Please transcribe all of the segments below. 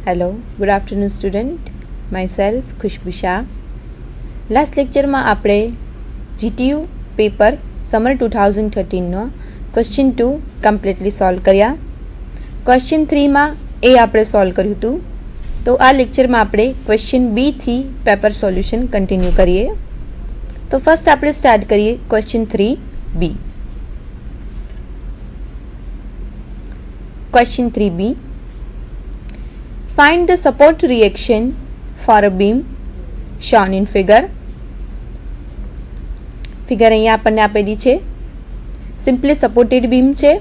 Hello, good afternoon student. Myself Khushbu Shah. Last lecture માં આપણે GTU paper summer 2013નો question 2 completely solve કર્યા. Question 3 માં એ આપણે સોલ્વ કર્યું હતું. તો આ લેક્ચરમાં આપણે ક્વેશ્ચન B થી પેપર સોલ્યુશન કન્ટિન્યુ કરીએ. તો ફર્સ્ટ આપણે સ્ટાર્ટ કરીએ question 3B. Question 3B. Find the support reaction for a beam shown in figure. Figure અહીંયા આપણને આપેલી છે. સિમ્પલી સપોર્ટેડ બીમ છે.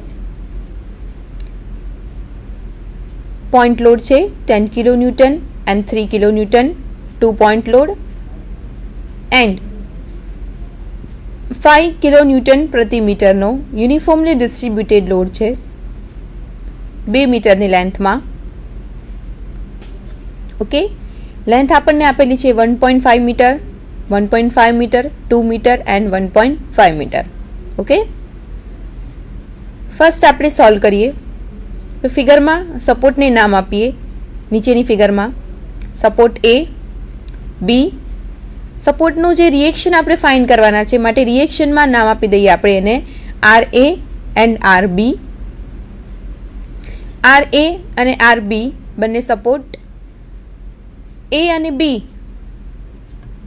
પોઈન્ટ લોડ છે 10 kilo newton and 3 kilo newton 2 point load and 5 kilo newton પ્રતિ મીટરનો uniformly distributed load છે 2 મીટરની લેન્થમાં. ઓકે, લેન્થ આપણને આપેલી છે 1.5 metre, 1.5 metre, 2 metre and 1.5 metre. Okay, first આપણે સોલ્વ કરીએ. તો ફિગરમાં સપોર્ટને નામ આપીએ. નીચેની ફિગરમાં સપોર્ટ A, B. સપોર્ટનું જે રિએક્શન આપણે ફાઇન્ડ કરવાના છે માટે રિએક્શનમાં નામ આપી દઈએ આપણે એને RA એન્ડ RB. RA અને RB બંને સપોર્ટ. A અને B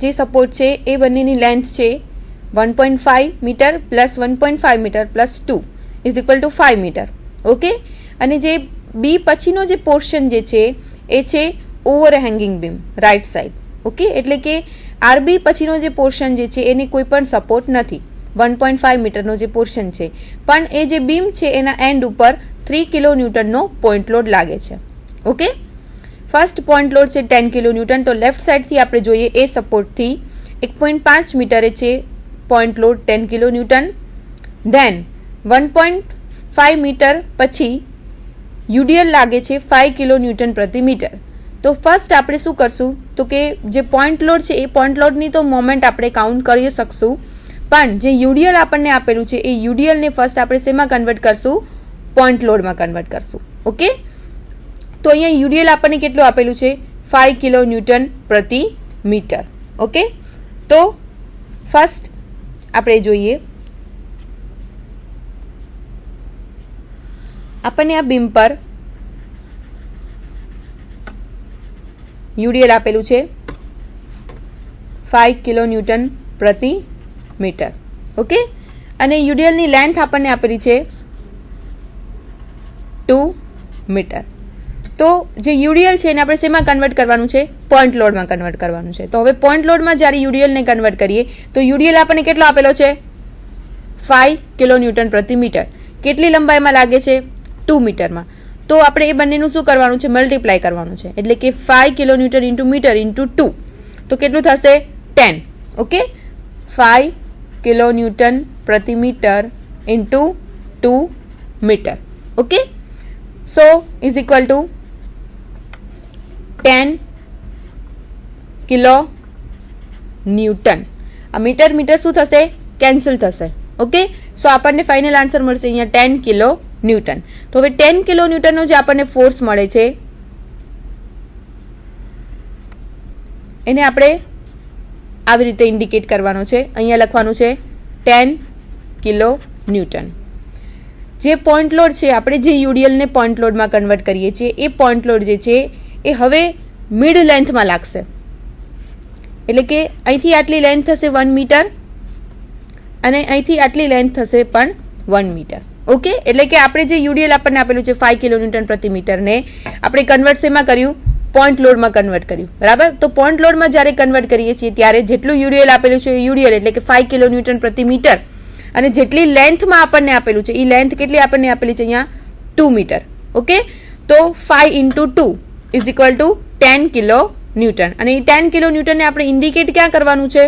જે સપોર્ટ છે એ બંનેની લેન્થ છે 1.5 metre plus 1.5 metre plus 2 is equal to 5 metre. Okay, અને જે B પછીનો જે પોર્શન જે છે એ છે ઓવરહેંગિંગ બીમ રાઇટ સાઇડ. ઓકે, એટલે કે RB પછીનો જે પોર્શન જે છે એની કોઈ પણ સપોર્ટ નથી. 1.5 મીટરનો જે પોર્શન છે પણ એ જે બીમ છે એના એન્ડ ઉપર 3 કિલો ન્યૂટનનો પોઈન્ટ લોડ લાગે છે. ઓકે, ફર્સ્ટ પોઈન્ટ લોડ છે 10 કિલો ન્યૂટન. તો લેફ્ટ સાઇડથી આપણે જોઈએ એ સપોર્ટથી 1.5 મીટરે છે point load 10 kilo newton. Then 1.5 metre પછી યુડીએલ લાગે છે 5 કિલો ન્યૂટન પ્રતિ મીટર. તો ફર્સ્ટ આપણે શું કરશું તો કે જે પોઈન્ટ લોડ છે એ પોઈન્ટ લોડની તો મોમેન્ટ આપણે કાઉન્ટ કરી શકશું, પણ જે યુડીએલ આપણને આપેલું છે એ યુડીએલને ફર્સ્ટ આપણે શેમાં કન્વર્ટ કરશું? પોઈન્ટ લોડમાં કન્વર્ટ કરશું. ઓકે, તો અહીંયા યુડીએલ આપણને કેટલું આપેલું છે? 5 કિલો ન્યૂટન પ્રતિ મીટર. ઓકે, તો ફર્સ્ટ આપણે જોઈએ આપણને આ બીમ પર યુડીએલ આપેલું છે 5 કિલો ન્યૂટન પ્રતિ મીટર. ઓકે, અને યુડીએલની લેન્થ આપણને આપેલી છે 2 મીટર. તો જે યુડીએલ છે એને આપણે શેમાં કન્વર્ટ કરવાનું છે? પોઈન્ટ લોડમાં કન્વર્ટ કરવાનું છે. તો હવે પોઈન્ટ લોડમાં જ્યારે યુડીએલને કન્વર્ટ કરીએ તો યુડીએલ આપણને કેટલો આપેલો છે? 5 કિલો ન્યૂટન પ્રતિ મીટર. કેટલી લંબાઈમાં લાગે છે? 2 મીટરમાં. તો આપણે એ બંનેનું શું કરવાનું છે? મલ્ટીપ્લાય કરવાનું છે. એટલે કે 5 kilo newton into metre into 2 તો કેટલું થશે? 10. ઓકે, 5 કિલો ન્યૂટન પ્રતિ metre into 2 metre. Okay, so is equal to 10 kilo newton. આ મીટર મીટર શું થશે? કેન્સલ થશે. ઓકે, સો આપણને ફાઇનલ આન્સર મળશે અહીંયા 10 કિલો ન્યૂટન. તો હવે 10 કિલો ન્યૂટનનો જે આપણને ફોર્સ મળે છે એને આપણે આવી રીતે ઇન્ડિકેટ કરવાનો છે. અહીંયા લખવાનું છે 10 કિલો ન્યૂટન. જે પોઈન્ટ લોડ છે આપણે જે યુડીએલને પોઈન્ટ લોડમાં કન્વર્ટ કરીએ છીએ એ પોઈન્ટ લોડ જે છે એ હવે મિડ લેન્થમાં લાગશે. એટલે કે અહીંથી આટલી લેન્થ થશે 1 મીટર અને અહીંથી આટલી લેન્થ થશે પણ 1 મીટર. ઓકે, એટલે કે આપણે જે યુડીએલ આપણને આપેલું છે 5 કિલો ન્યૂટન પ્રતિ મીટરને આપણે કન્વર્ટ શેમાં કર્યું? પોઈન્ટ લોડમાં કન્વર્ટ કર્યું. બરાબર, તો પોઈન્ટ લોડમાં જ્યારે કન્વર્ટ કરીએ છીએ ત્યારે જેટલું યુડીએલ આપેલું છે એ યુડીએલ એટલે કે 5 કિલો ન્યૂટન પ્રતિ મીટર અને જેટલી લેન્થમાં આપણને આપેલું છે એ લેન્થ કેટલી આપણને આપેલી છે અહીંયા? 2 મીટર. ઓકે, તો 5 into 2 is equal to 10 kilo newton. અને એ 10 કિલો ન્યૂટનને આપણે ઇન્ડિકેટ ક્યાં કરવાનું છે?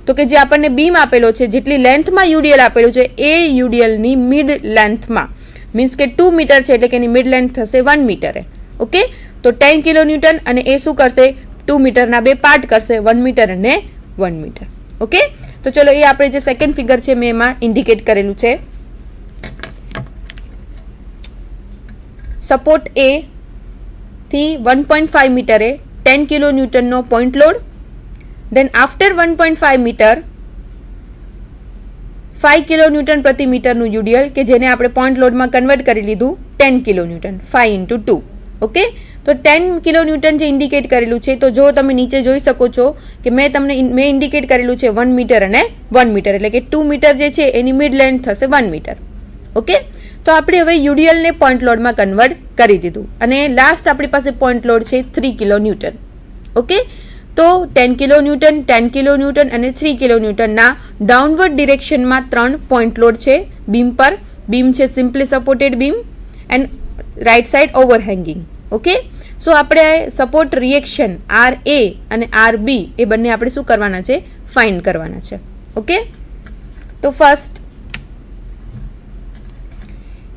તો કે જે આપણને બીમ આપેલો છે જેટલી લેન્થમાં યુડીએલ આપેલું છે એ યુડીએલની મિડ લેન્થમાં, મીન્સ કે 2 મીટર છે એટલે કે એની મિડ લેન્થ થશે 1 મીટરે. ઓકે, તો 10 કિલો ન્યૂટન અને એ શું કરશે? 2 મીટરના બે પાર્ટ કરશે, 1 મીટર અને 1 મીટર. ઓકે, તો ચલો એ આપણે જે સેકન્ડ ફિગર છે મેં એમાં ઇન્ડિકેટ કરેલું છે. સપોર્ટ A થી 1.5 મીટરે 10 કિલો ન્યૂટનનો point load, then after 1.5 metre 5 kilo newton પ્રતિ મીટરનું યુડીએલ કે જેને આપણે પોઈન્ટ લોડમાં કન્વર્ટ કરી લીધું 10 કિલો ન્યૂટન, 5 into 2. ઓકે, તો 10 કિલો ન્યૂટન જે ઇન્ડિકેટ કરેલું છે, તો જો તમે નીચે જોઈ શકો છો કે મેં ઇન્ડિકેટ કરેલું છે 1 મીટર અને 1 મીટર, એટલે કે 2 મીટર જે છે એની મિડ લેન્થ થશે 1 મીટર. ઓકે, તો આપણે હવે યુડીએલને પોઈન્ટ લોડમાં કન્વર્ટ કરી દીધું અને લાસ્ટ આપણી પાસે પોઈન્ટ લોડ છે 3 કિલો ન્યૂટન. ઓકે, તો 10 કિલો ન્યૂટન, 10 કિલો ન્યૂટન અને 3 કિલો ન્યૂટનના ડાઉનવર્ડ ડિરેક્શનમાં 3 પોઈન્ટ લોડ છે બીમ પર. બીમ છે simply supported beam and right side overhanging. Okay, so આપણે સપોર્ટ રિએક્શન આર એ અને આર બી એ બંને આપણે શું કરવાના છે, ફાઇન્ડ કરવાના છે. ઓકે, તો first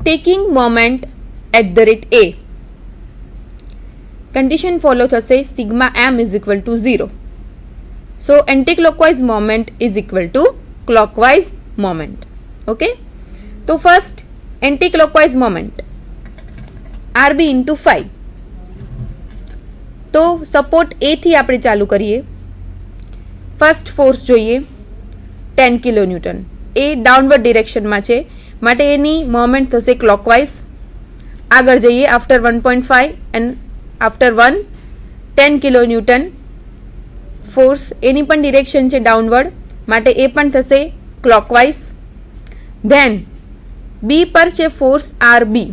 taking moment at the rate A, condition follow થશે sigma M is equal to 0. So anticlockwise moment is equal to clockwise moment. Okay, તો first anticlockwise moment R B into 5. તો support એ થી આપણે ચાલુ કરીએ. First force જોઈએ 10 kilo newton, એ downward ડિરેક્શનમાં છે માટે એની મોમેન્ટ થશે ક્લોકવાઇઝ. આગળ જઈએ after 1.5 and after 1 10 kilo newton force, એની પણ ડિરેક્શન છે ડાઉનવર્ડ માટે એ પણ થશે ક્લોકવાઇઝ. ધેન બી પર છે ફોર્સ આર બી,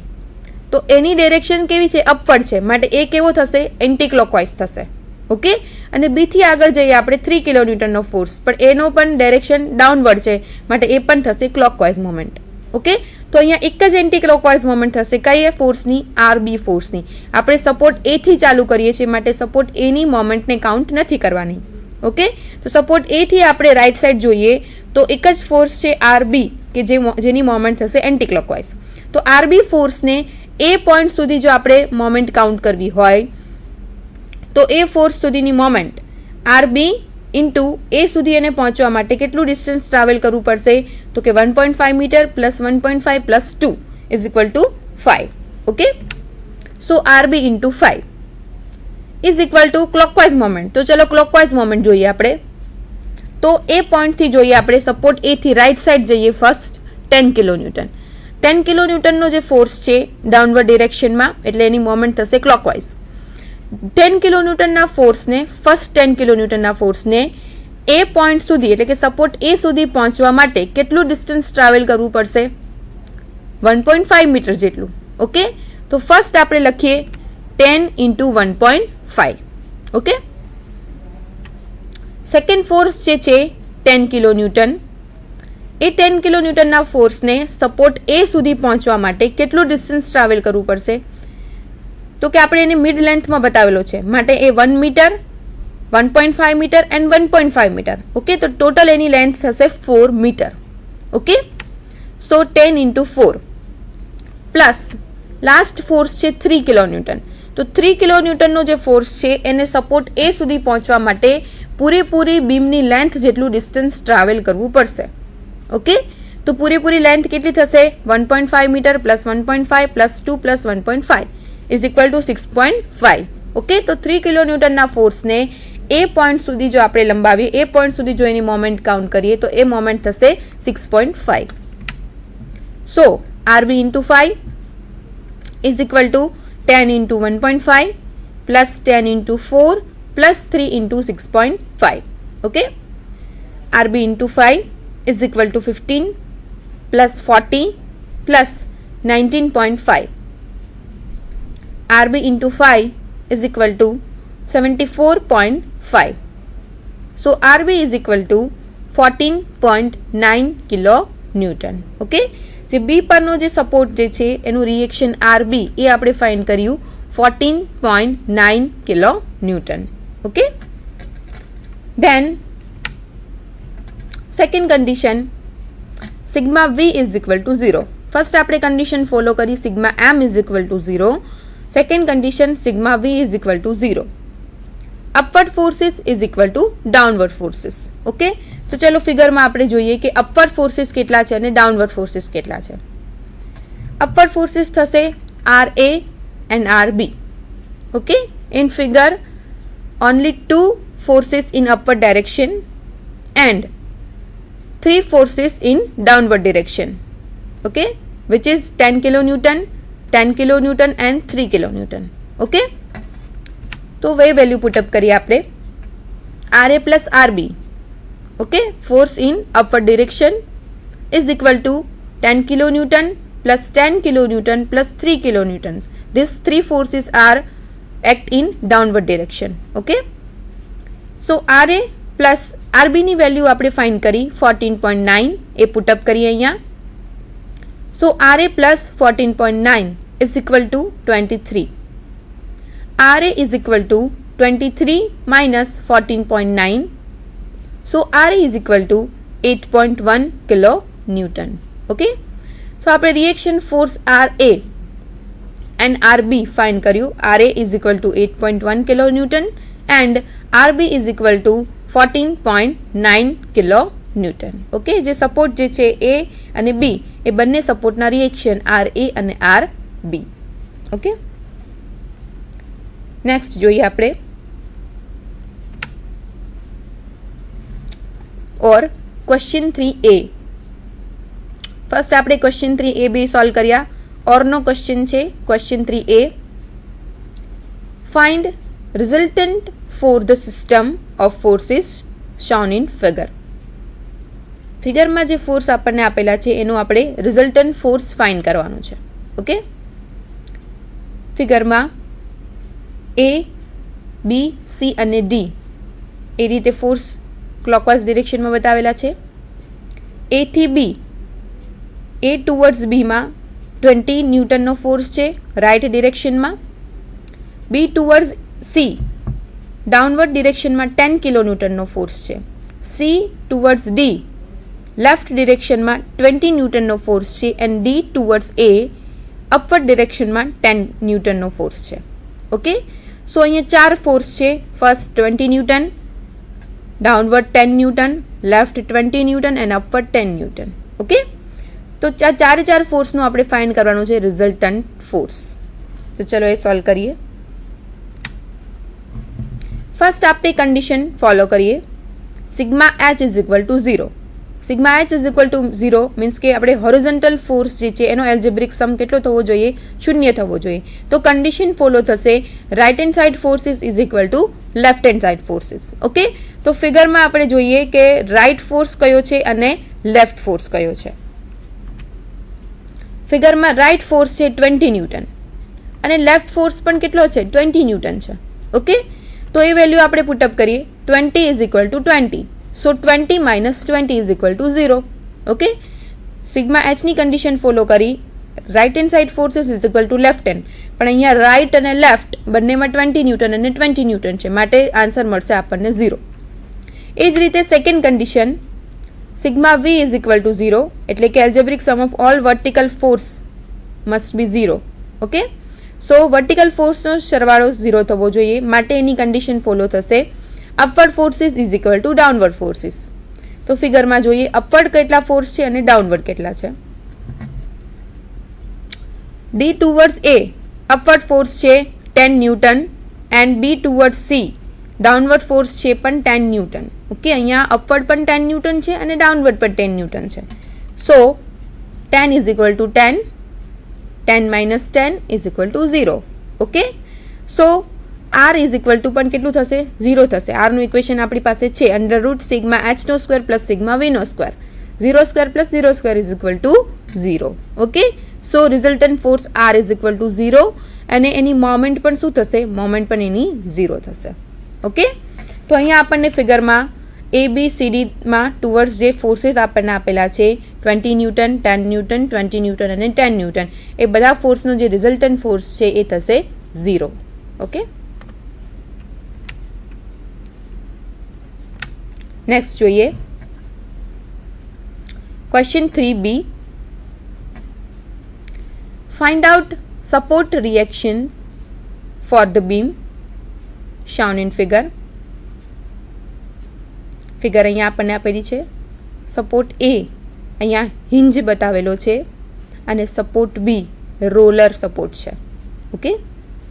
તો એની ડિરેક્શન કેવી છે, અપવર્ડ છે માટે એ કેવો થશે, એન્ટી ક્લોકવાઇઝ થશે. ઓકે, અને બી થી આગળ જઈએ આપણે 3 કિલો ન્યૂટનનો ફોર્સ, પણ એનો પણ ડાયરેક્શન ડાઉનવર્ડ છે માટે એ પણ થશે ક્લોકવાઇઝ મોમેન્ટ. ઓકે, તો અહીંયા એક જ એન્ટી ક્લોકવાઇઝ મોમેન્ટ થશે કઈ ફોર્સની, આર બી ફોર્સની. આપણે સપોર્ટ એ થી ચાલુ કરીએ છીએ માટે સપોર્ટ એની મોમેન્ટને કાઉન્ટ નથી કરવાની. ઓકે, તો સપોર્ટ એ થી આપણે રાઇટ સાઈડ જોઈએ તો એક જ ફોર્સ છે આર બી કે જેની મોમેન્ટ થશે એન્ટી ક્લોકવાઇઝ. તો આર બી ફોર્સને એ પોઈન્ટ સુધી જો આપણે મોમેન્ટ કાઉન્ટ કરવી હોય તો એ ફોર્સ સુધીની મોમેન્ટ આર બી ઇન્ટુ એ સુધી એને પહોંચવા માટે કેટલું ડિસ્ટન્સ ટ્રાવેલ કરવું પડશે, તો કે 1.5 metre plus 1.5 plus 2 is equal to 5. Okay, so R B into 5 is equal to clockwise moment. તો ચલો ક્લોકવાઇઝ મોમેન્ટ જોઈએ આપણે. તો એ પોઈન્ટથી જોઈએ આપણે સપોર્ટ એ થી રાઇટ સાઈડ જઈએ. ફર્સ્ટ 10 કિલો ન્યૂટન, 10 કિલો ન્યૂટનનો જે ફોર્સ છે ડાઉનવર્ડ ડિરેક્શનમાં એટલે એની મોમેન્ટ થશે ક્લોકવાઇઝ. 10 કિલો ન્યૂટનના ફોર્સને, ફર્સ્ટ 10 કિલો ન્યૂટનના ફોર્સને એ પોઈન્ટ સુધી એટલે કે સપોર્ટ એ સુધી પહોંચવા માટે કેટલું ડિસ્ટન્સ ટ્રાવેલ કરવું પડશે, 1.5 મીટર જેટલું. ઓકે, તો ફર્સ્ટ આપણે લખીએ 10 into 1.5. ઓકે, સેકન્ડ ફોર્સ જે છે 10 કિલો ન્યૂટન, એ 10 કિલો ન્યૂટનના ફોર્સને સપોર્ટ એ સુધી પહોંચવા માટે કેટલું ડિસ્ટન્સ ટ્રાવેલ કરવું પડશે, તો કે આપણે એને મિડ લેન્થમાં બતાવેલો છે માટે એ 1 metre, 1.5 metre and 1.5 metre. Okay, તો ટોટલ એની લેન્થ થશે 4 metre. Okay, so 10 into 4 plus last force છે 3 કિલો ન્યૂટન. તો 3 કિલો ન્યૂટનનો જે ફોર્સ છે એને સપોર્ટ એ સુધી પહોંચવા માટે પૂરેપૂરી બીમની લેન્થ જેટલું ડિસ્ટન્સ ટ્રાવેલ કરવું પડશે. ઓકે, તો પૂરેપૂરી લેન્થ કેટલી થશે, 1.5 metre plus 1.5 plus 2 plus 1.5 is equal to 6.5. Okay, તો 3 કિલો ન્યૂટનના ફોર્સને એ પોઈન્ટ સુધી જો આપણે લંબાવીએ, એ પોઈન્ટ સુધી જો એની મોમેન્ટ કાઉન્ટ કરીએ તો એ મોમેન્ટ થશે 6.5. So R B into 5 is equal to 10 into 1.5 plus 10 into 4 plus 3 into 6.5. Okay, RB into 5 is equal to 15 plus 40 plus 19.5. RB into 5 is equal to 74.5. So RB is equal to 14.9 kilo Newton. Okay, જે બી પરનો જે support જે છે એનું reaction R B એ આપણે find કર્યું 14.9 kilo newton. Okay, then second condition sigma V is equal to 0. First આપણે condition follow કરી sigma M is equal to 0. Second condition sigma V is equal to 0. Upward forces is equal to downward forces. Okay, તો ચલો ફિગરમાં આપણે જોઈએ કે upward forces કેટલા છે અને ડાઉનવર્ડ ફોર્સિસ કેટલા છે. અપવર્ડ ફોર્સિસ થશે R A and R B. Okay, in figure only 2 forces in upward direction and 3 forces in downward direction. Okay, which is 10 kilonewton, 10 kilonewton and 3 kilonewton. Okay, तो वही value put up करिए आपने RA plus RB. Okay, force in upward direction is equal to 10 kilonewton plus 10 kilonewton plus 3 kilonewtons. These three forces are act in downward direction. Okay, so RA plus RB ની value આપણે find કરી 14.9 એ put up કરીએ અહીંયા. So RA plus 14.9 is equal to 23. RA is equal to 23 minus 14.9. So RA is equal to 8.1 kilonewton. Okay, so આપણે reaction force RA and RB find કર્યું. RA is equal to 8.1 kilonewton and RB is equal to 14.9 kilonewton. Okay, જે support જે છે A અને B એ બંને સપોર્ટના reaction RA અને RB. ઓકે, નેક્સ્ટ જોઈએ આપણે ઓર ક્વેશ્ચન 3A. ફર્સ્ટ આપણે ક્વેશ્ચન 3A બી સોલ્વ કર્યા. ઓરનો ક્વેશ્ચન છે question 3A. Find resultant for the system of forces shown in figure. ફિગરમાં જે ફોર્સ આપણને આપેલા છે એનું આપણે રિઝલ્ટન્ટ ફોર્સ ફાઇન્ડ કરવાનું છે. ઓકે, ફિગરમાં A, B, C અને D એ રીતે ફોર્સ ક્લોકવાઇઝ ડિરેક્શનમાં બતાવેલા છે. A થી B, A ટુવર્ડ્સ બીમાં 20 ન્યૂટનનો ફોર્સ છે રાઇટ ડિરેક્શનમાં. B ટુવર્ડ્સ C ડાઉનવર્ડ ડિરેક્શનમાં 10 કિલોન્યૂટનનો ફોર્સ છે. C ટુવર્ડ્સ D લેફ્ટ ડિરેક્શનમાં 20 ન્યૂટનનો ફોર્સ છે and D towards A upward ડિરેક્શનમાં 10 ન્યૂટનનો ફોર્સ છે. ઓકે, સો અહીંયા 4 ફોર્સ છે. First 20 newton, downward 10 newton, left 20 newton and upward 10 newton. Okay, તો ચારે ચાર ફોર્સનું આપણે ફાઇન્ડ કરવાનું છે રિઝલ્ટન્ટ ફોર્સ. તો ચલો એ સોલ્વ કરીએ. ફર્સ્ટ આપણે કન્ડિશન ફોલો કરીએ. Sigma H is equal to 0. Sigma H is equal to 0 means કે આપણે હોરિઝોન્ટલ ફોર્સ જે છે એનો એલ્જેબ્રિક સમ કેટલો થવો જોઈએ? 0 થવો જોઈએ. તો કન્ડિશન ફોલો થશે right hand side forces is equal to left hand side forces. Okay, તો ફિગરમાં આપણે જોઈએ કે રાઇટ ફોર્સ કયો છે અને લેફ્ટ ફોર્સ કયો છે. ફિગરમાં રાઇટ ફોર્સ છે 20 ન્યૂટન અને લેફ્ટ ફોર્સ પણ કેટલો છે? 20 ન્યૂટન છે. ઓકે, તો એ વેલ્યુ આપણે પુટઅપ કરીએ. 20 is equal to 20. So 20 minus 20 is equal to 0. Okay, sigma એચની કન્ડિશન ફોલો કરી right hand side forces is equal to left hand, પણ અહીંયા રાઇટ અને લેફ્ટ બંનેમાં 20 ન્યૂટન અને 20 ન્યૂટન છે, માટે આન્સર મળશે આપણને 0. એ જ રીતે second condition sigma V is equal to 0 એટલે કે algebraic sum of all vertical force must be 0. Okay, so vertical ફોર્સનો સરવાળો 0 થવો જોઈએ, માટે એની કન્ડિશન ફોલો થશે upward forces is equal to downward forces. તો ફિગરમાં જોઈએ અપવર્ડ કેટલા ફોર્સ છે અને ડાઉનવર્ડ કેટલા છે. D towards A upward force છે 10 newton and B towards C downward force છે પણ 10 ન્યૂટન. ઓકે, અહીંયા અપવર્ડ પણ 10 ન્યૂટન છે અને ડાઉનવર્ડ પણ 10 ન્યૂટન છે. So 10 is equal to 10, 10 minus 10 is equal to 0. Okay, so R is equal to પણ કેટલું થશે? 0 થશે. આરનું ઇક્વેશન આપણી પાસે છે અંડર રૂટ સિગ્મા એચ નો સ્ક્વેર પ્લસ સિગ્મા વી નો square. 0 square plus 0 square is equal to 0. Okay, so resultant force R is equal to 0 અને એની મોમેન્ટ પણ શું થશે? મોમેન્ટ પણ એની 0 થશે. ઓકે, તો અહીંયા આપણને ફિગરમાં ABCDમાં ટુવર્ડ્સ જે ફોર્સિસ આપણને આપેલા છે 20 ન્યૂટન, 10 ન્યૂટન, 20 ન્યૂટન અને 10 ન્યૂટન એ બધા ફોર્સનો જે રિઝલ્ટન્ટ ફોર્સ છે એ થશે 0. ઓકે, નેક્સ્ટ જોઈએ question 3B. Find out support reaction for the beam shown in figure. Figure અહીંયા આપણને આપેલી છે. સપોર્ટ A અહીંયા હિંજ બતાવેલો છે અને સપોર્ટ B રોલર સપોર્ટ છે. ઓકે,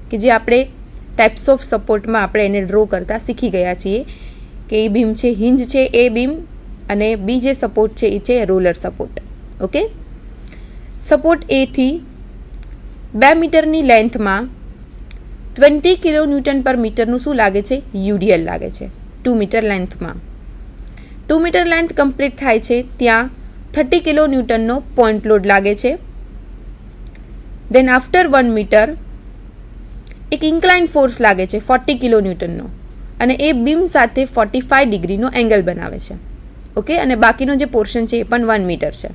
કે જે આપણે ટાઈપ્સ ઓફ સપોર્ટમાં આપણે એને ડ્રો કરતા શીખી ગયા છીએ કે એ બીમ છે હિંજ છે એ બીમ અને બી જે સપોર્ટ છે એ છે રોલર સપોર્ટ. ઓકે, સપોર્ટ એથી 2 મીટરની લેન્થમાં 20 કિલોન્યુટન પર મીટરનું શું લાગે છે? યુડીએલ લાગે છે. 2 મીટર લેન્થમાં 2 મીટર લેન્થ કમ્પ્લીટ થાય છે ત્યાં 30 કિલોન્યુટનનો પોઈન્ટ લોડ લાગે છે. દેન આફ્ટર 1 મીટર એક ઇન્ક્લાઇન ફોર્સ લાગે છે 40 કિલોન્યુટનનો અને એ બીમ સાથે 45 ડિગ્રીનો એંગલ બનાવે છે. ઓકે, અને બાકીનો જે પોર્શન છે એ પણ 1 મીટર છે.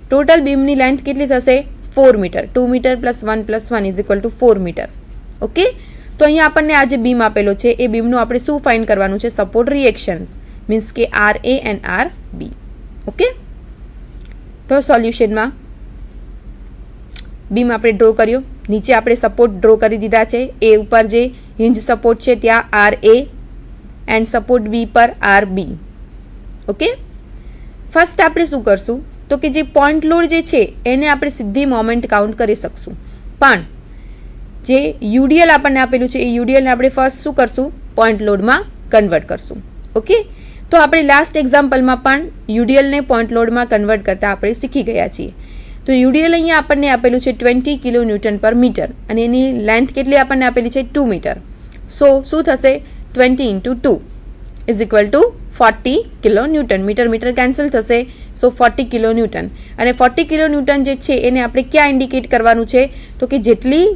ટોટલ બીમની લેન્થ કેટલી થશે? 4 metre. 2 metre plus 1 plus 1 is equal to 4 metre. Okay, તો અહીંયા આપણને આ જે બીમ આપેલો છે એ બીમનું આપણે શું ફાઇન્ડ કરવાનું છે? સપોર્ટ રિએક્શન્સ, મીન્સ કે R A and R B. Okay, તો સોલ્યુશનમાં બીમ આપણે ડ્રો કર્યો, નીચે આપણે સપોર્ટ ડ્રો કરી દીધા છે. એ ઉપર જે હિંજ સપોર્ટ છે ત્યાં આર એ એન્ડ સપોર્ટ બી પર આર બી. ઓકે, ફર્સ્ટ આપણે શું કરશું તો કે જે પોઈન્ટ લોડ જે છે એને આપણે સીધી મોમેન્ટ કાઉન્ટ કરી શકશું, પણ જે યુડીએલ આપણને આપેલું છે એ યુડીએલને આપણે ફર્સ્ટ શું કરશું? પોઈન્ટ લોડમાં કન્વર્ટ કરશું. ઓકે, તો આપણે લાસ્ટ એક્ઝામ્પલમાં પણ યુડીએલને પોઈન્ટ લોડમાં કન્વર્ટ કરતા આપણે શીખી ગયા છીએ. તો યુડીએલ અહીંયા આપણને આપેલું છે 20 કિલોન્યુટન પર મીટર અને એની લેન્થ કેટલી આપણને આપેલી છે? 2 મીટર. સો શું થશે? 20 into 2 is equal to 40 kilonewton. Metre metre cancel થશે, સો 40 કિલોન્યુટન. અને 40 કિલોન્યુટન જે છે એને આપણે ક્યાં ઇન્ડિકેટ કરવાનું છે તો કે જેટલી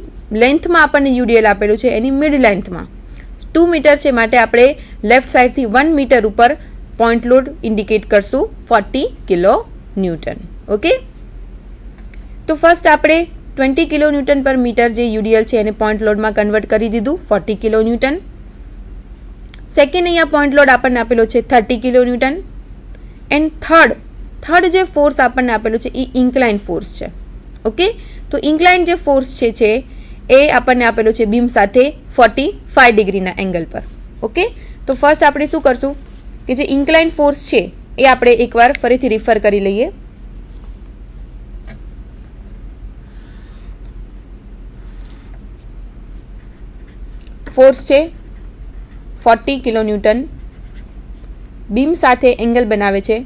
લેન્થમાં આપણને યુડીએલ આપેલું છે એની મિડ લેન્થમાં 2 મીટર છે માટે આપણે લેફ્ટ સાઈડથી 1 મીટર ઉપર પોઈન્ટ લોડ ઇન્ડિકેટ કરશું 40 કિલોન્યુટન. ઓકે, તો ફર્સ્ટ આપણે 20 કિલોન્યુટન પર મીટર જે યુડીએલ છે એને પોઈન્ટ લોડમાં કન્વર્ટ કરી દીધું 40 કિલોન્યુટન. સેકન્ડ અહીંયા પોઈન્ટ લોડ આપણને આપેલો છે 30 કિલોન્યુટન. એન્ડ થર્ડ જે ફોર્સ આપણને આપેલો છે એ ઇન્ક્લાઇન ફોર્સ છે. ઓકે, તો ઇન્ક્લાઇન જે ફોર્સ છે એ આપણને આપેલો છે બીમ સાથે 45 ડિગ્રીના એંગલ પર. ઓકે, તો ફર્સ્ટ આપણે શું કરશું કે જે ઇન્ક્લાઇન ફોર્સ છે એ આપણે એકવાર ફરીથી રિફર કરી લઈએ. ફોર્સ છે 40 કિલોન્યુટન, બીમ સાથે એંગલ બનાવે છે